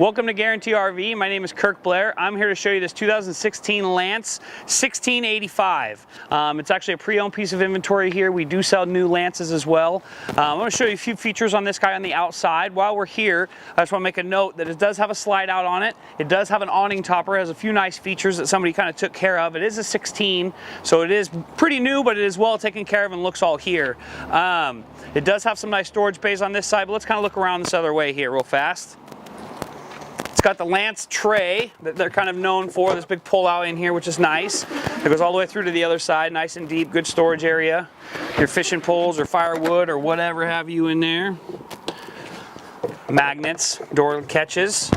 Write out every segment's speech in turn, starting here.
Welcome to Guarantee RV. My name is Kirk Blair. I'm here to show you this 2016 Lance 1685. It's actually a pre-owned piece of inventory here. We do sell new Lances as well. I'm going to show you a few features on this guy on the outside. While we're here, I just want to make a note that it does have a slide out on it. It does have an awning topper. It has a few nice features that somebody kind of took care of. It is a 16, so it is pretty new, but it is well taken care of and looks all here. It does have some nice storage bays on this side, but let's kind of look around this other way here real fast. It's got the Lance tray that they're kind of known for, this big pull-out in here, which is nice. It goes all the way through to the other side, nice and deep, good storage area. Your fishing poles or firewood or whatever have you in there. Magnets, door catches.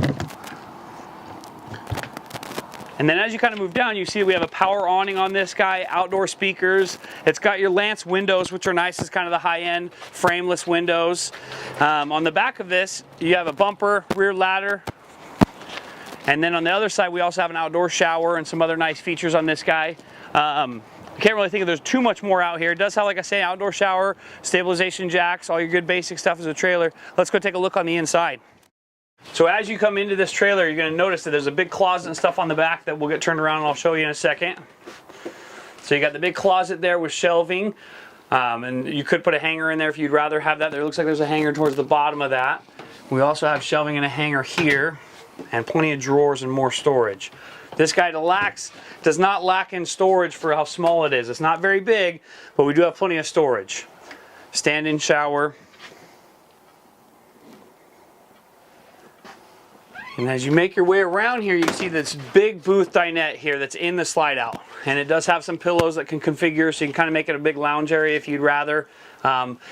And then as you kind of move down, you see we have a power awning on this guy, outdoor speakers. It's got your Lance windows, which are nice. It's kind of the high-end frameless windows. On the back of this, you have a bumper, rear ladder. And then on the other side, we also have an outdoor shower and some other nice features on this guy. I can't really think of there's too much more out here. It does have, like I say, outdoor shower, stabilization jacks, all your good basic stuff as a trailer. Let's go take a look on the inside. So as you come into this trailer, you're going to notice that there's a big closet and stuff on the back that will get turned around and I'll show you in a second. So you got the big closet there with shelving. And you could put a hanger in there if you'd rather have that. There looks like there's a hanger towards the bottom of that. We also have shelving and a hanger here, and plenty of drawers and more storage. This guy does not lack in storage for how small it is. It's not very big, but we do have plenty of storage. Stand-in shower. And as you make your way around here, you see this big booth dinette here that's in the slide out. And it does have some pillows that can configure, so you can kind of make it a big lounge area if you'd rather.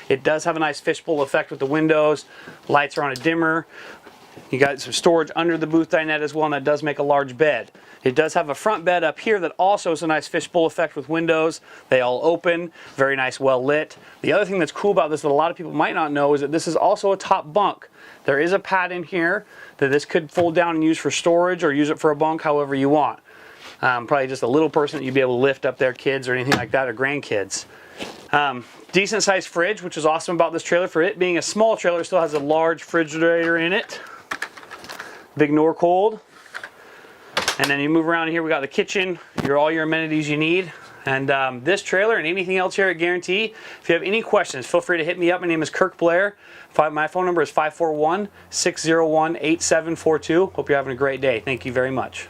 It does have a nice fishbowl effect with the windows. Lights are on a dimmer. You got some storage under the booth dinette as well, and that does make a large bed. It does have a front bed up here that also is a nice fishbowl effect with windows. They all open, very nice, well lit. The other thing that's cool about this that a lot of people might not know is that this is also a top bunk. There is a pad in here that this could fold down and use for storage or use it for a bunk, however you want. Probably just a little person that you'd be able to lift up, their kids or anything like that, or grandkids. Decent sized fridge, which is awesome about this trailer. For it being a small trailer, it still has a large refrigerator in it. Big Norcold. And then you move around here, we got the kitchen, all your amenities you need. And this trailer and anything else here at Guarantee, if you have any questions, feel free to hit me up. My name is Kirk Blair. My phone number is 541-601-8742. Hope you're having a great day. Thank you very much.